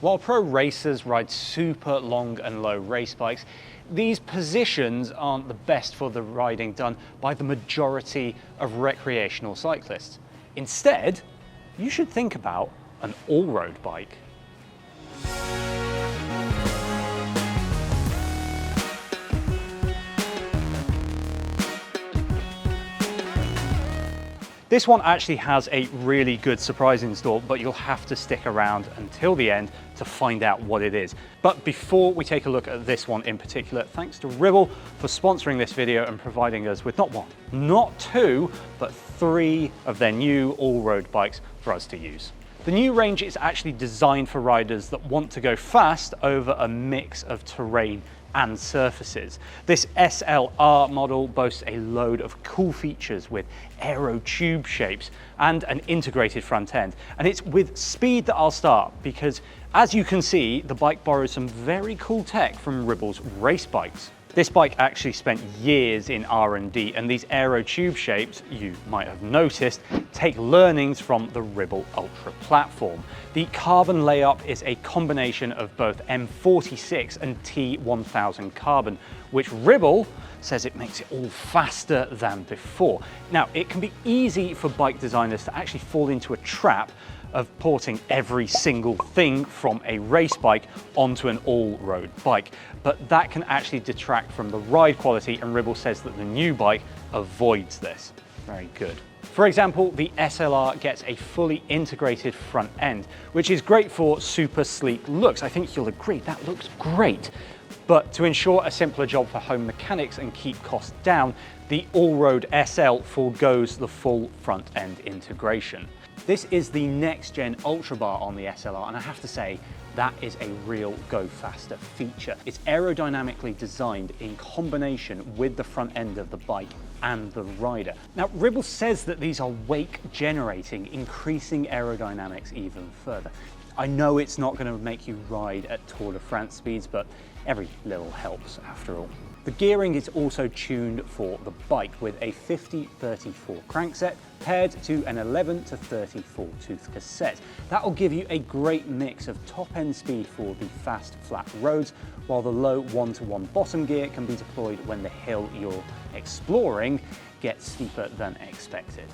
While pro racers ride super long and low race bikes, these positions aren't the best for the riding done by the majority of recreational cyclists. Instead, you should think about an all-road bike. This one actually has a really good surprise in store, but you'll have to stick around until the end to find out what it is. But before we take a look at this one in particular, thanks to Ribble for sponsoring this video and providing us with not one, not two, but 3 of their new all-road bikes for us to use. The new range is actually designed for riders that want to go fast over a mix of terrain and surfaces. This SLR model boasts a load of cool features with Aero tube shapes and an integrated front end. And it's with speed that I'll start, because as you can see, the bike borrows some very cool tech from Ribble's race bikes. This bike actually spent years in R&D, and these Aero tube shapes, you might have noticed, take learnings from the Ribble Ultra platform. The carbon layup is a combination of both M46 and T1000 carbon, which Ribble says it makes it all faster than before. Now, it can be easy for bike designers to actually fall into a trap of porting every single thing from a race bike onto an all-road bike, but that can actually detract from the ride quality, and Ribble says that the new bike avoids this. Very good. For example, the SLR gets a fully integrated front end, which is great for super sleek looks. I think you'll agree that looks great. But to ensure a simpler job for home mechanics and keep costs down, the all-road SL forgoes the full front end integration. This is the next gen Ultra Bar on the SLR, and I have to say, that is a real go faster feature. It's aerodynamically designed in combination with the front end of the bike and the rider. Now, Ribble says that these are wake generating, increasing aerodynamics even further. I know it's not going to make you ride at Tour de France speeds, but every little helps after all. The gearing is also tuned for the bike with a 50-34 crankset paired to an 11-34 tooth cassette. That will give you a great mix of top-end speed for the fast, flat roads, while the low 1-to-1 bottom gear can be deployed when the hill you're exploring gets steeper than expected.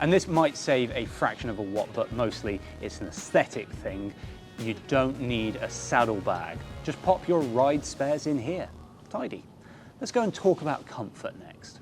And this might save a fraction of a watt, but mostly it's an aesthetic thing. You don't need a saddlebag. Just pop your ride spares in here. Tidy. Let's go and talk about comfort next.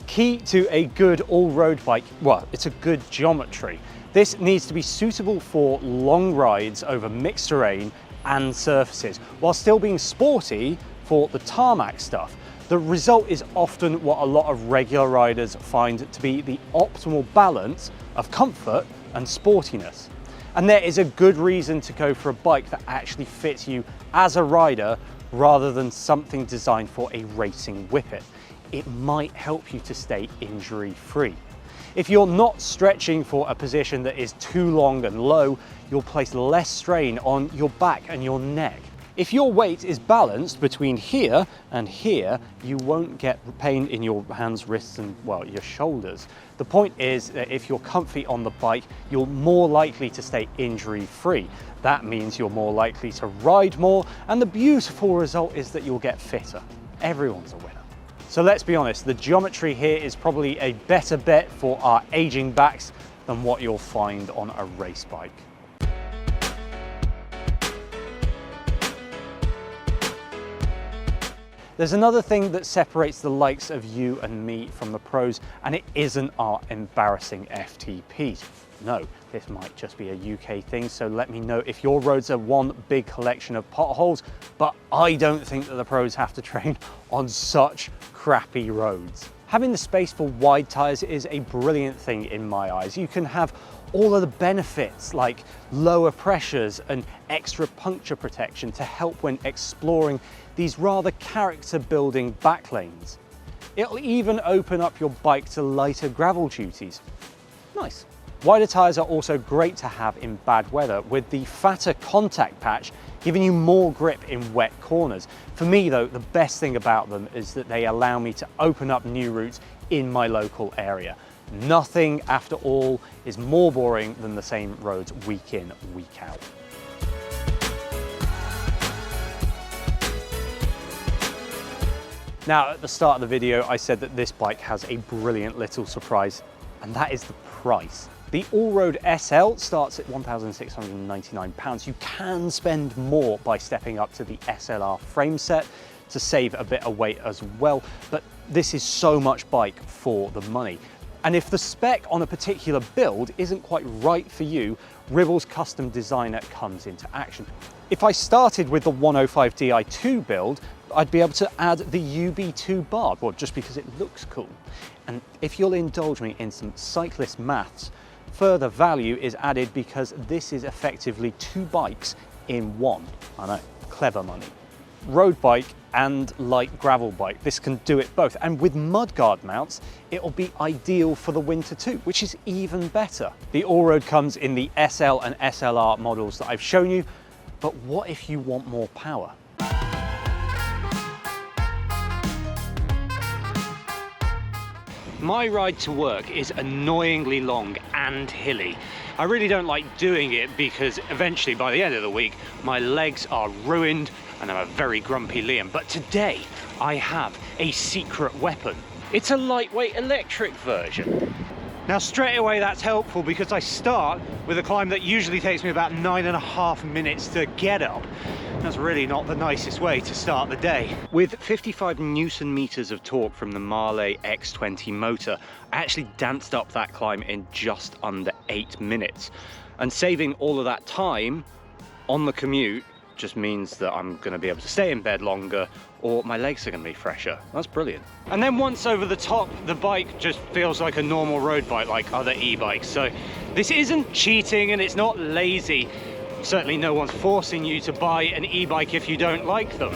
Key to a good all-road bike, well, it's a good geometry. This needs to be suitable for long rides over mixed terrain and surfaces, while still being sporty for the tarmac stuff. The result is often what a lot of regular riders find to be the optimal balance of comfort and sportiness. And there is a good reason to go for a bike that actually fits you as a rider rather than something designed for a racing whippet. It might help you to stay injury-free. If you're not stretching for a position that is too long and low, you'll place less strain on your back and your neck. If your weight is balanced between here and here, you won't get pain in your hands, wrists, and, well, your shoulders. The point is that if you're comfy on the bike, you're more likely to stay injury-free. That means you're more likely to ride more, and the beautiful result is that you'll get fitter. Everyone's a winner. So let's be honest, the geometry here is probably a better bet for our aging backs than what you'll find on a race bike. There's another thing that separates the likes of you and me from the pros, and it isn't our embarrassing FTPs. No, this might just be a UK thing, so let me know if your roads are one big collection of potholes, but I don't think that the pros have to train on such crappy roads. Having the space for wide tyres is a brilliant thing in my eyes. You can have all of the benefits like lower pressures and extra puncture protection to help when exploring these rather character building back lanes. It'll even open up your bike to lighter gravel duties. Nice. Wider tyres are also great to have in bad weather, with the fatter contact patch giving you more grip in wet corners. For me though, the best thing about them is that they allow me to open up new routes in my local area. Nothing, after all, is more boring than the same roads week in, week out. Now, at the start of the video, I said that this bike has a brilliant little surprise, and that is the price. The all-road SL starts at £1,699. You can spend more by stepping up to the SLR frame set to save a bit of weight as well, but this is so much bike for the money. And if the spec on a particular build isn't quite right for you, Ribble's custom designer comes into action. If I started with the 105 Di2 build, I'd be able to add the UB2 bar, well, just because it looks cool. And if you'll indulge me in some cyclist maths, further value is added because this is effectively two bikes in one. I know, clever money. Road bike and light gravel bike, this can do it both. And with mudguard mounts, it'll be ideal for the winter too, which is even better. The all-road comes in the SL and SLR models that I've shown you, but what if you want more power? My ride to work is annoyingly long and hilly. I really don't like doing it because eventually by the end of the week, my legs are ruined and I'm a very grumpy Liam. But today I have a secret weapon. It's a lightweight electric version. Now straight away that's helpful because I start with a climb that usually takes me about 9.5 minutes to get up. That's really not the nicest way to start the day. With 55 Newton meters of torque from the Marley X20 motor, I actually danced up that climb in just under 8 minutes. And saving all of that time on the commute just means that I'm going to be able to stay in bed longer, or my legs are going to be fresher. That's brilliant. And then once over the top, the bike just feels like a normal road bike like other e-bikes. So this isn't cheating and it's not lazy. Certainly no one's forcing you to buy an e-bike if you don't like them.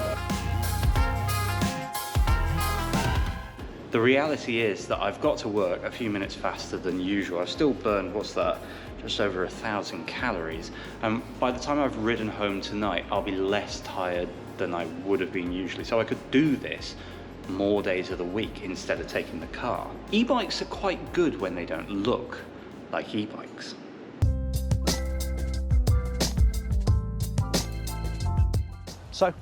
The reality is that I've got to work a few minutes faster than usual. I've still burned, what's that? Just over 1,000 calories. And by the time I've ridden home tonight, I'll be less tired than I would have been usually. So I could do this more days of the week instead of taking the car. E-bikes are quite good when they don't look like e-bikes. So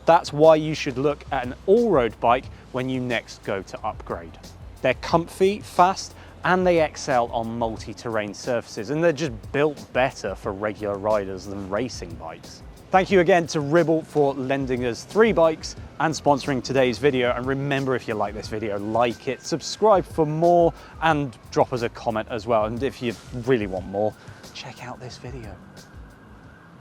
that's why you should look at an all-road bike when you next go to upgrade. They're comfy, fast, and they excel on multi-terrain surfaces, and they're just built better for regular riders than racing bikes. Thank you again to Ribble for lending us 3 bikes and sponsoring today's video. And remember, if you like this video, like it, subscribe for more, and drop us a comment as well. And if you really want more, check out this video.